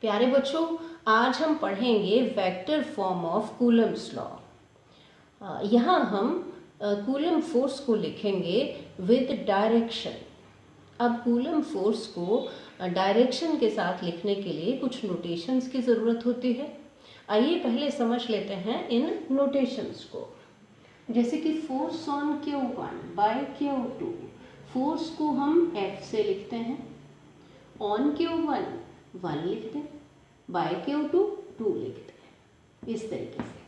प्यारे बच्चों, आज हम पढ़ेंगे vector form of Coulomb's law. यहाँ हम कूलम फोर्स को लिखेंगे विद डायरेक्शन। अब कूलम फोर्स को डायरेक्शन के साथ लिखने के लिए कुछ नोटेशंस की ज़रूरत होती है। आइए पहले समझ लेते हैं इन नोटेशंस को। जैसे कि force on Q1 by Q2, force को हम F से लिखते हैं, ऑन Q1 1 लिखते हैं, बाय Q2 2 लिखते हैं। इस तरीके से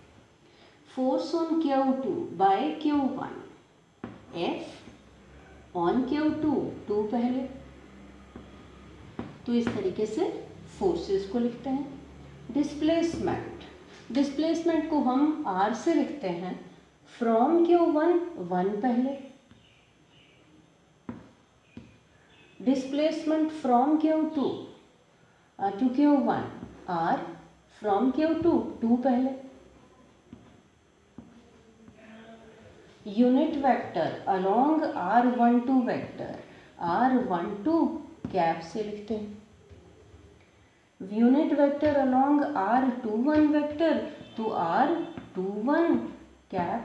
force on Q2 by Q1, F on Q2 2 पहले, तो इस तरीके से फोर्सेस को लिखते हैं। डिस्प्लेसमेंट को हम R से लिखते हैं, फ्रॉम Q1 1 पहले, displacement from Q2 to Q1 R, from Q2 2 पहले। Unit vector along R12 vector, R12 cap से लिखते हैं। Unit vector along R21 vector तो R21 कैप।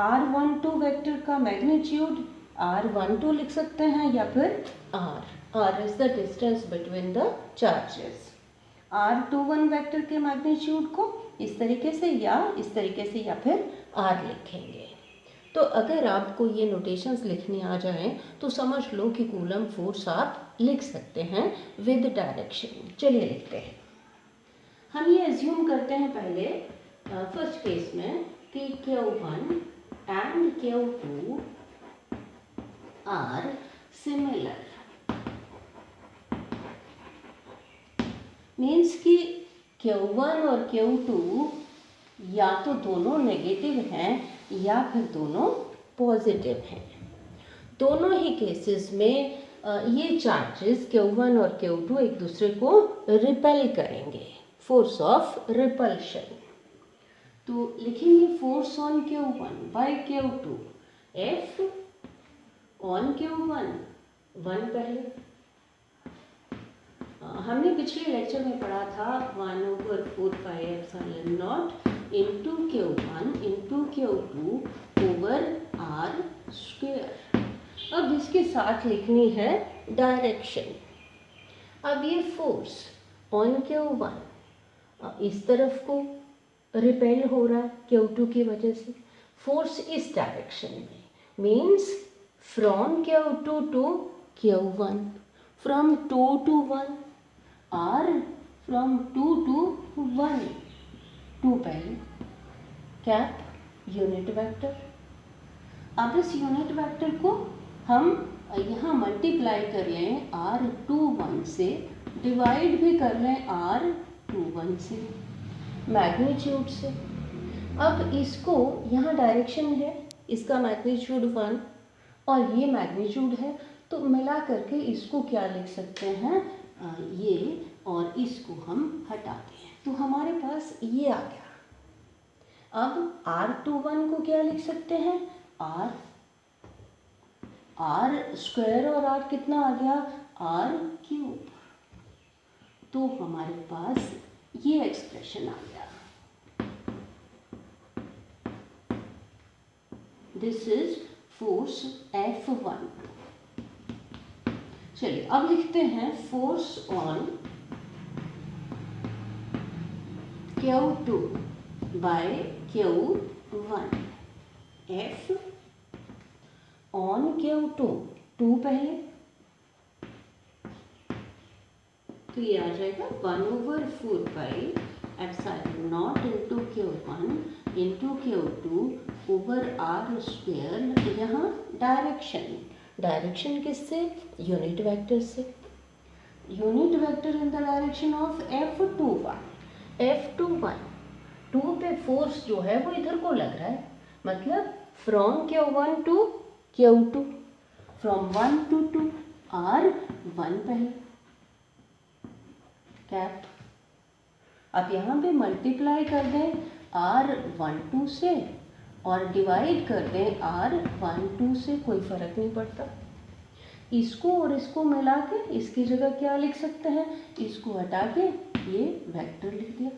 R12 वेक्टर का मैग्नीट्यूड R12 लिख सकते हैं या फिर R is the distance between the charges. R21 vector के मैग्नीट्यूड को इस तरीके से या इस तरीके से या फिर R लिखेंगे। तो अगर आपको ये नोटेशंस लिखनी आ जाएं तो समझ लो कि कूलम फोर्स आप लिख सकते हैं विद डायरेक्शन। चलिए लिखते हैं। हम ये एज्यूम करते हैं पहले फर्स्ट केस में कि Q1 and Q2 are similar, means कि Q1 और Q2 या तो दोनों नेगेटिव हैं या फिर दोनों पॉजिटिव हैं। दोनों ही केसेस में ये चार्जेस Q1 और Q2 एक दूसरे को रिपेल करेंगे, फोर्स ऑफ रिपल्शन। तो लिखेंगे force on Q1 by Q2, F on Q1 1 पहले। हमने पिछले लेक्चर में पढ़ा था 1/4πε0 into Q1 into Q2 over R square. अब इसके साथ लिखनी है डायरेक्शन। अब ये फोर्स ऑन Q1 इस तरफ को रिपेल हो रहा है Q2 की वजह से, फोर्स इस डायरेक्शन में, means from Q2 to Q1, from 2 to 1 R, from 2 to 1 2 पहले, कैप यूनिट वेक्टर। अब इस यूनिट वेक्टर को हम यहाँ मल्टीप्लाई कर लें R21 से, डिवाइड भी कर लें R21 से, मैग्नीट्यूड से। अब इसको यहाँ डायरेक्शन है, इसका मैग्नीट्यूड 1 और ये मैग्नीट्यूड है, तो मिला करके इसको क्या लिख सकते हैं, ये और इसको हम हटाते हैं तो हमारे पास ये आ गया। अब R21 को क्या लिख सकते हैं, R स्क्वायर और R कितना आ गया, R क्यूब। तो हमारे पास ये एक्सप्रेशन आ गया। This is force F1। चलिए अब लिखते हैं force on Q2 by Q1, F on Q2 2 पहले, तो ये आ जाएगा 1/4πε0 into Q1 into Q2 over R square. यहाँ डायरेक्शन किससे, यूनिट वेक्टर से, unit vector in the direction of F21। F21 2 पे फोर्स जो है वो इधर को लग रहा है, मतलब from Q1 to Q2, from 1 to 2 R 1 पहले, कैप। अब यहाँ पे मल्टीप्लाई कर दें R12 से और डिवाइड कर दें R12 से, कोई फर्क नहीं पड़ता। इसको और इसको मिला के इसकी जगह क्या लिख सकते हैं, इसको हटा के ये वेक्टर लिख दिया।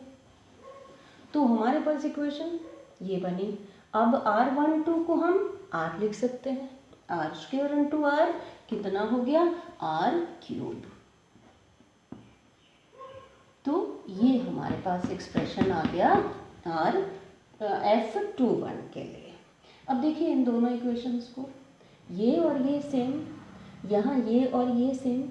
तो हमारे पास इक्वेशन ये बनी। अब r12 को हम r लिख सकते हैं, r स्क्वायर इंटू r कितना हो गया, r क्यूब। तो ये हमारे पास एक्सप्रेशन आ गया r F21 के लिए। अब देखिए इन दोनों इक्वेशंस को, ये और ये सेम, यहाँ ये और ये सेम,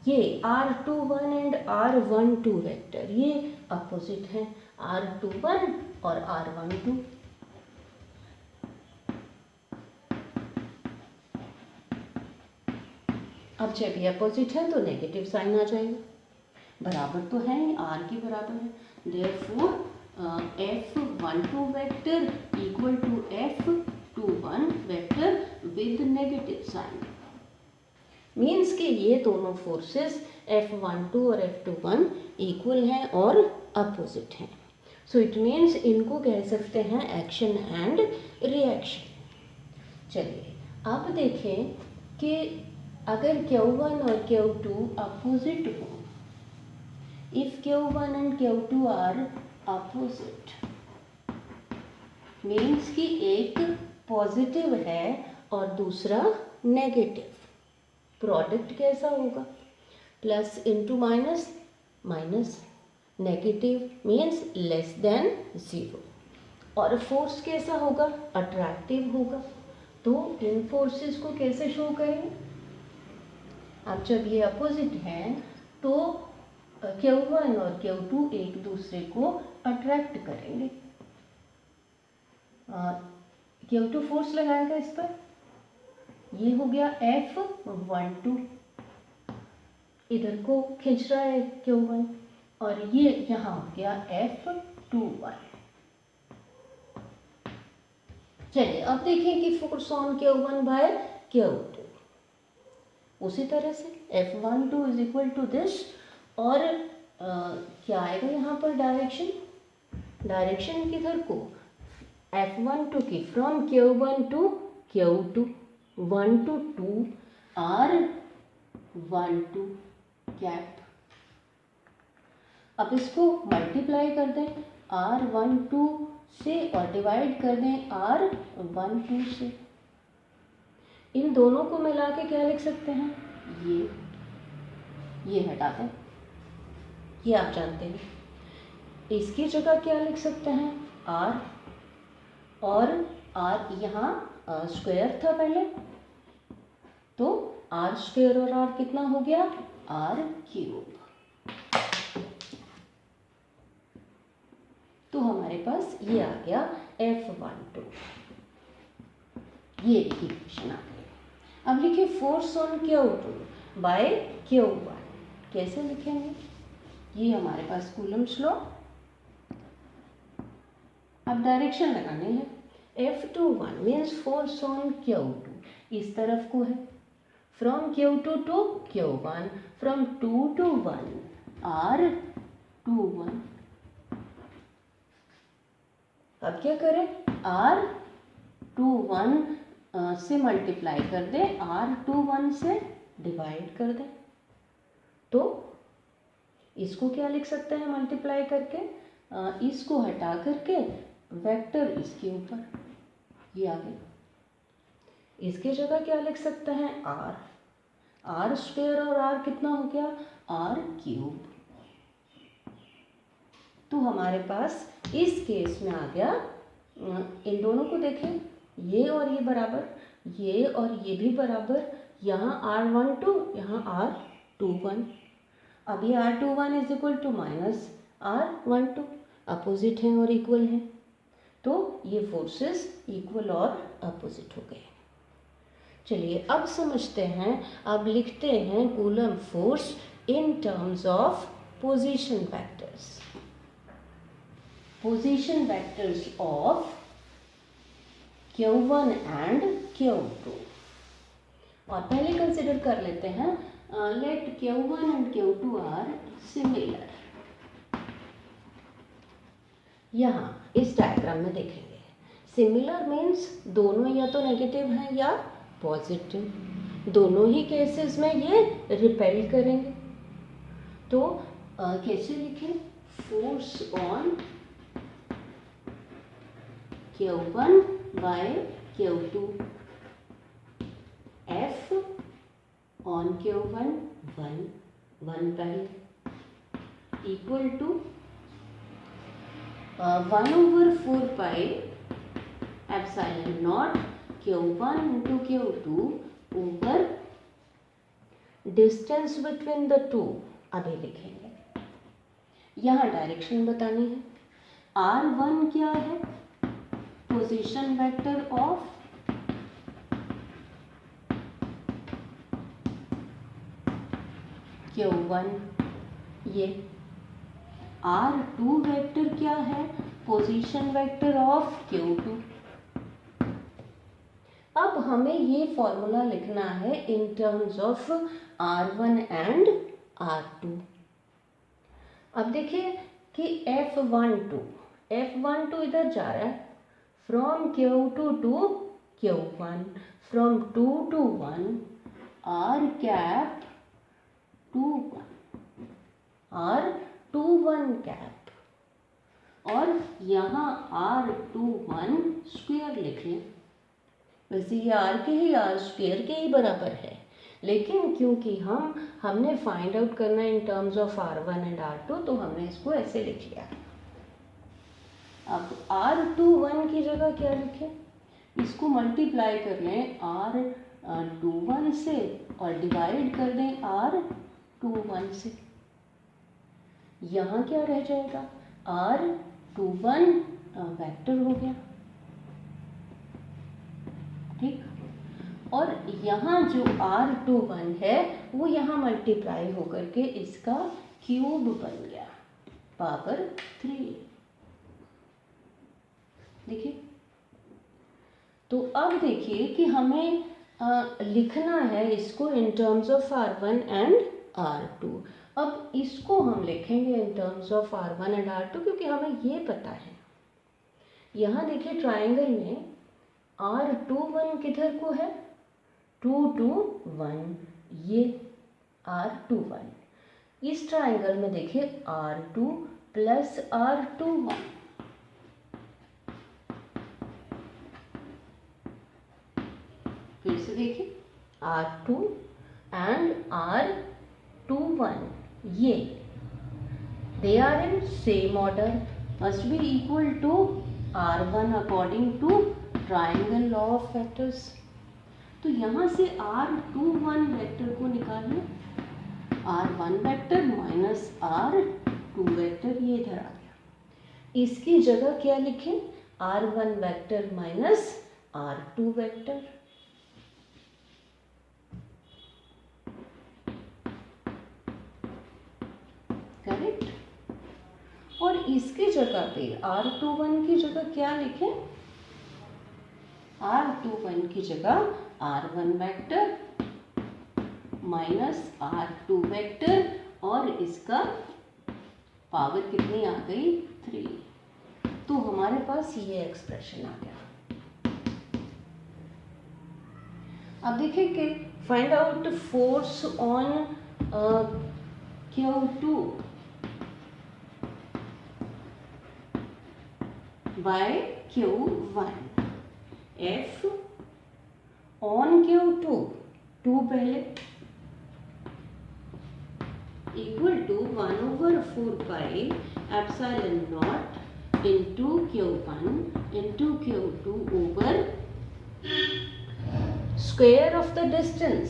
ये r21 एंड r12 वेक्टर ये अपोजिट हैं, r21 और r12। अब जब ये अपोजिट है तो नेगेटिव साइन आ जाएगा, बराबर तो है, r के बराबर है। Therefore F12 vector equal to F21 vector with negative sign. Means कि ये दोनों फोर्सेस F12 और F21 इक्वल हैं और अपोजिट हैं। सो इट मीन्स इनको कह सकते हैं एक्शन एंड रिएक्शन। चलिए अब देखें कि अगर Q1 और Q2 अपोजिट हो, if Q1 and Q2 are opposite, means कि एक पॉजिटिव है और दूसरा नेगेटिव, प्रोडक्ट कैसा होगा, plus into minus, minus, negative means less than zero, और फोर्स कैसा होगा, अट्रैक्टिव होगा। तो इन फोर्सेस को कैसे शो करें, अब जब ये अपोजिट हैं तो Q1 और Q2 एक दूसरे को अट्रैक्ट करेंगे। Q2 फोर्स लगाएगा इस पर, ये हो गया F12, इधर को खींच रहा है Q1, और ये यहाँ हो गया F21। चलिए अब देखें कि force on Q1 by Q2, उसी तरह से F12 is equal to this, और क्या आएगा यहाँ पर डायरेक्शन, डायरेक्शन किधर को, F12 की from Q1 to Q2, 1 to 2 R12 cap. अब इसको मल्टीप्लाई कर दें R12 से और डिवाइड कर दें R12 से, इन दोनों को मिला के क्या लिख सकते हैं, ये हटा दें, ये आप जानते हैं। इसकी जगह क्या लिख सकते हैं, R, और R यहाँ स्क्वायर था पहले, तो R स्क्वायर और R कितना हो गया, R क्यूब। तो हमारे पास ये आ गया F12, ये इक्वेशन आ गई। अब लिखिए force on Q2 by Q1, कैसे लिखेंगे, ये हमारे पास कूलम्स लॉ। अब डायरेक्शन लगाने हैं, F21 means force on Q2 इस तरफ को है, from Q2 to Q1, from 2 to 1 R21। अब क्या करें, R21 से मल्टीप्लाई कर दें, R21 से डिवाइड कर दें, तो इसको क्या लिख सकते हैं मल्टीप्लाई करके, इसको हटा करके वेक्टर इसके ऊपर, ये आ गया। इसके जगह क्या लिख सकते हैं, R स्क्वायर और R कितना हो गया, R क्यूब। तो हमारे पास इस केस में आ गया, इन दोनों को देखें, ये और ये बराबर, ये और ये भी बराबर, यहाँ R12 यहाँ R21। अब ये R21 is equal to minus R12, opposite हैं और इक्वल हैं, तो ये फोर्सेस इक्वल और अपोजिट हो गए। चलिए अब समझते हैं, अब लिखते हैं coulomb force in terms of position vectors, position vectors of Q1 and Q2। और पहले कंसिडर कर लेते हैं, late Q1 and Q2 are similar. यहाँ इस डायग्राम में देखेंगे, सिमिलर मीन्स दोनों या तो नेगेटिव हैं या पॉजिटिव। दोनों ही केसेस में ये रिपेल करेंगे। तो कैसे लिखें? Force on Q1 by Q2, F on Q1 1 पहले equal to 1/4 pi epsilon naught Q1 into Q2 over distance between the two. अभी लिखेंगे, यहाँ डायरेक्शन बतानी है। R1 क्या है? पोजीशन वेक्टर ऑफ Q1, ये R2 वेक्टर क्या है? Position vector of Q2। अब हमें ये फॉर्मूला लिखना है in terms of R1 and R2। अब देखिए कि F12 इधर जा रहा है from Q2 to Q1, from 2 to 1, R cap 2 R21 cap, और यहाँ R21 स्क्वायर लिख लें। वैसे ये R के ही R स्क्वायर के ही बराबर है, लेकिन क्योंकि हमने फाइंड आउट करना है in terms of R1 and R2, तो हमने इसको ऐसे लिख लिया। अब R21 की जगह क्या लिखें? इसको मल्टीप्लाई कर लें R21 से और डिवाइड कर दें R21 से। यहाँ क्या रह जाएगा? R21 वेक्टर हो गया, ठीक। और यहाँ जो R21 है वो यहाँ मल्टीप्लाई होकर के इसका क्यूब बन गया, पावर 3। देखिए, तो अब देखिए कि हमें लिखना है इसको in terms of R1 and R2। अब इसको हम लिखेंगे in terms of R1 and R2 क्योंकि हमें ये पता है। यहाँ देखिए ट्राइंगल में R21 किधर को है? 2 to 1, ये R21। इस ट्राइंगल में देखिए R2 प्लस R21। फिर से देखिए R2 एंड R21, ये they are in same order, must be equal to R1 according to triangle law of vectors। तो यहाँ से R21 वेक्टर को निकालिए, R1 vector minus R2 vector, ये इधर आ गया। इसकी जगह क्या लिखें? R1 vector minus R2 vector. Correct. और इसकी जगह पे R21 की जगह क्या लिखें? R21 की जगह R1 vector minus R2 vector, और इसका पावर कितनी आ गई? 3। तो हमारे पास ये एक्सप्रेशन आ गया। अब देखिए कि find out force on Q2 by Q1। F on Q2, 2 पहले, equal to 1/4 pi epsilon naught into Q1 into Q2 over square of the distance.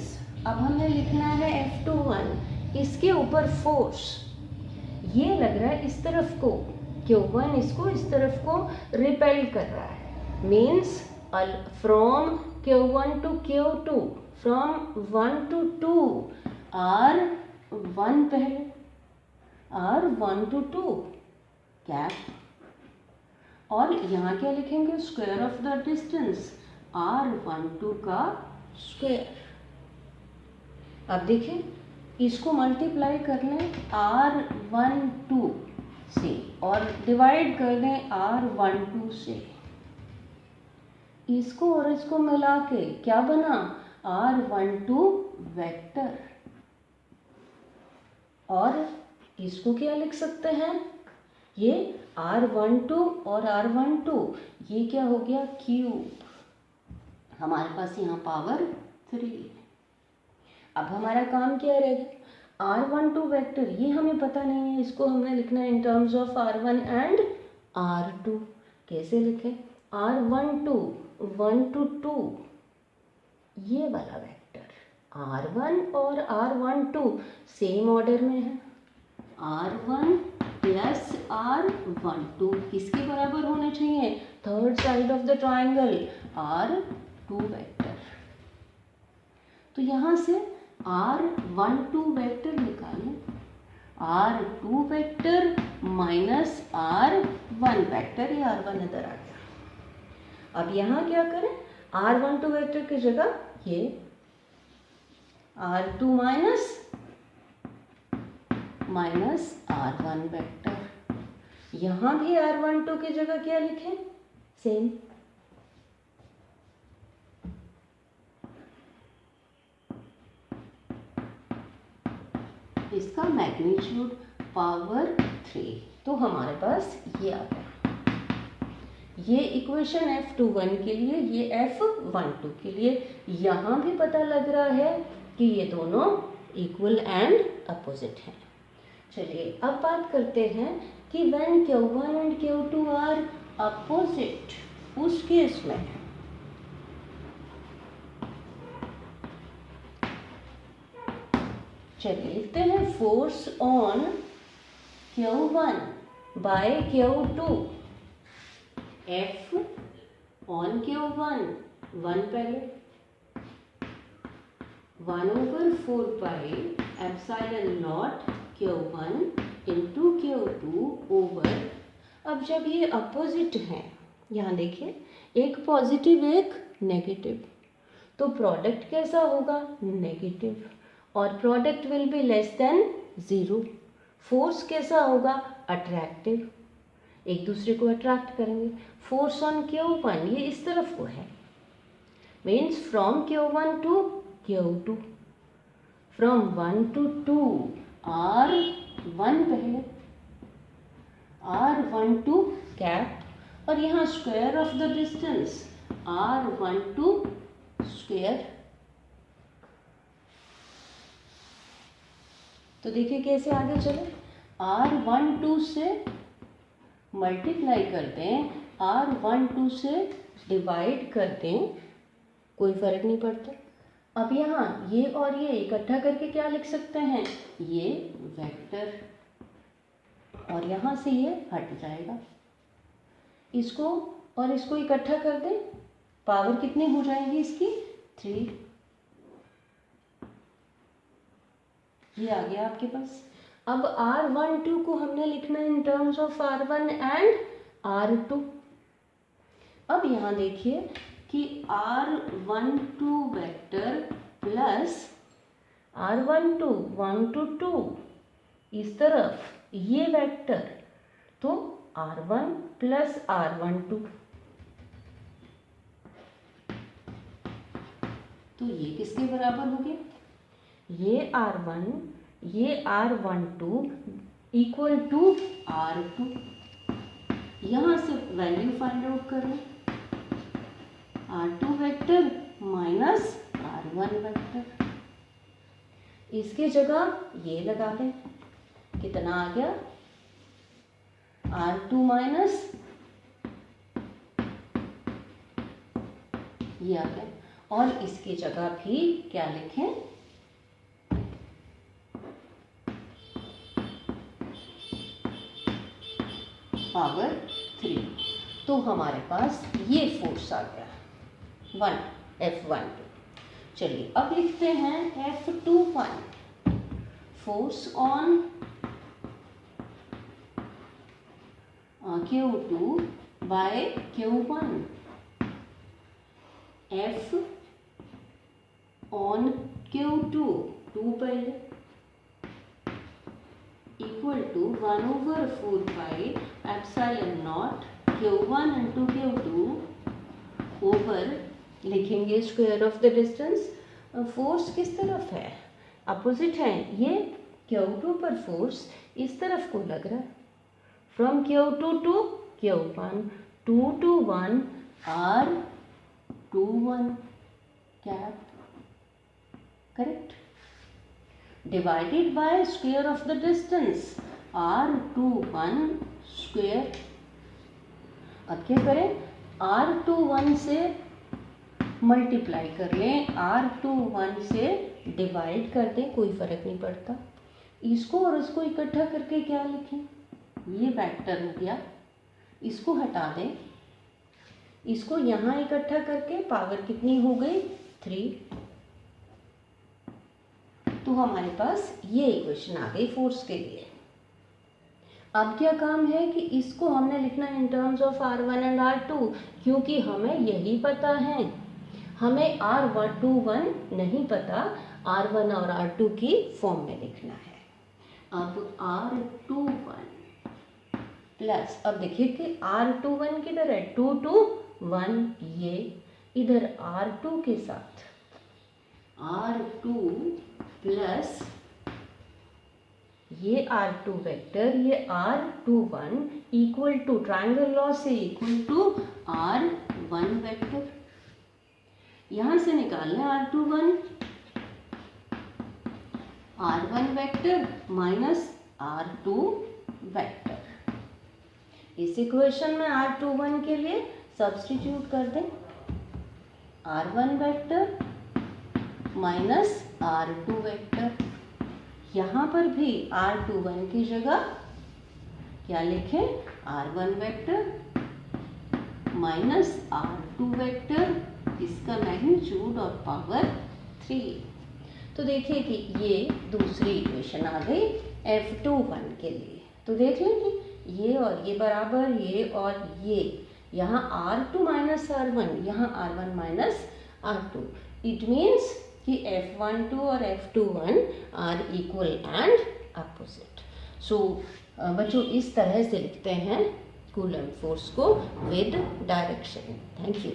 अब हमें लिखना है F21, इसके ऊपर फोर्स ये लग रहा है इस तरफ को, Q1 इसको इस तरफ को रिपेल कर रहा है, means from Q1 to Q2, from 1 to 2, R1 पहले, R1 to 2 कैप, और यहाँ क्या लिखेंगे? Square of the distance, R12 का स्क्वायर। अब देखिए इसको मल्टीप्लाई कर लें R12 से और डिवाइड कर दें R12 से। इसको और इसको मिला के क्या बना? r12 वेक्टर, और इसको क्या लिख सकते हैं, ये r12 और r12 ये क्या हो गया, क्यूब। हमारे पास यहाँ पावर 3 है। अब हमारा काम क्या रहेगा, r12 वेक्टर ये हमें पता नहीं है, इसको हमें लिखना है in terms of r1 and r2। कैसे लिखें, r12 1 to 2 ये वाला वेक्टर, r1 और r12 सेम ऑर्डर में है, r1 प्लस r12 किसके बराबर होने चाहिए, third side of the triangle r2 vector. तो यहाँ से r12 वेक्टर निकालें, r2 vector minus r1 vector, ये r1 इधर आ गया। अब यहाँ क्या करें, r12 वेक्टर की जगह ये r2 माइनस r1 वेक्टर, यहाँ भी r12 की जगह क्या लिखें, सेम। इसका मैग्नीट्यूड पावर 3, तो हमारे पास ये आ गया। ये इक्वेशन F21 के लिए, ये F12 के लिए। यहाँ भी पता लग रहा है कि ये दोनों इक्वल एंड अपोजिट हैं। चलिए अब बात करते हैं कि when Q1 and Q2 are opposite, उस केस में चलिए लिखते हैं force on Q1 by Q2, F on Q1 1 पहले 1/4 pi epsilon naught Q1 into Q2 over. अब जब ये अपोजिट हैं, यहाँ देखिए एक पॉजिटिव एक नेगेटिव, तो प्रोडक्ट कैसा होगा, नेगेटिव, और product will be less than 0। Force कैसा होगा, अट्रैक्टिव, एक दूसरे को अट्रैक्ट करेंगे। फोर्स ऑन Q1 ये इस तरफ को है, means from Q1 to Q2, from 1 to 2 R1 पहले, R12 कैप, और यहाँ square of the distance R12 square. तो देखिए कैसे आगे चले, R12 से मल्टीप्लाई करते हैं, R12 से डिवाइड करते हैं, कोई फर्क नहीं पड़ता। अब यहाँ ये और ये इकट्ठा करके क्या लिख सकते हैं, ये वेक्टर, और यहाँ से ये हट जाएगा। इसको और इसको इकट्ठा कर दें, पावर कितनी हो जाएगी इसकी, 3। ये आ गया आपके पास। अब R12 को हमने लिखना है in terms of R1 and R2। अब यहाँ देखिए कि R12 vector plus R12 1 to 2 इस तरफ ये वेक्टर, तो R1 प्लस R12, तो ये किसके बराबर हो गया, ये R1 ये R12 इक्वल टू R2। यहाँ से वैल्यू फाइंड आउट करें, R2 vector minus R1 vector, इसकी जगह ये लगा दें, कितना आ गया, R2 माइनस ये आ गया, और इसकी जगह भी क्या लिखें, पावर 3। तो हमारे पास ये फोर्स आ गया 1 F12। चलिए अब लिखते हैं F21, force on Q2 by Q1, F on Q2 2 पहले equal to 1/4 pi epsilon naught Q1 into Q2 over, लिखेंगे square of the distance force किस तरफ है, अपोजिट है। ये Q2 पर फोर्स इस तरफ को लग रहा है, from Q2 to Q1, 2 to 1 R21 cap, correct, divided by square of the distance R21 square. अब क्या करें, R21 से मल्टीप्लाई कर लें, R21 से डिवाइड कर दें, कोई फर्क नहीं पड़ता। इसको और इसको इकट्ठा करके क्या लिखें, ये वेक्टर हो गया, इसको हटा दें, इसको यहाँ इकट्ठा करके पावर कितनी हो गई 3, तो हमारे पास ये इक्वेशन आ गई फोर्स के लिए। अब क्या काम है कि इसको हमने लिखना in terms of R1 and R2, क्योंकि हमें यही पता है, हमें R21 नहीं पता, R1 और R2 की फॉर्म में लिखना है। अब R21 प्लस, अब देखिए कि R21 किधर है, 2 to 1, ये इधर R2 के साथ R2 प्लस ये R2 वेक्टर, ये R21 equal to triangle law से इक्वल टू R1 वेक्टर, यहां से निकालना R21 vector minus R2 vector. इस इक्वेशन में R21 के लिए सब्स्टिट्यूट कर दें, R1 vector minus R2 vector. यहाँ पर भी R21 की जगह क्या लिखें, R1 vector minus R2 vector, इसका मैग्नीट्यूड और पावर 3। तो देखिए कि ये दूसरी इक्वेशन आ गई F21 के लिए। तो देख लें कि ये और ये बराबर, ये और ये, यहाँ R2 माइनस R1, यहाँ R1 minus R2, it means कि F12 और F21 are equal and opposite. So बच्चों इस तरह से लिखते हैं कूलम्ब फोर्स को विद डायरेक्शन। Thank you.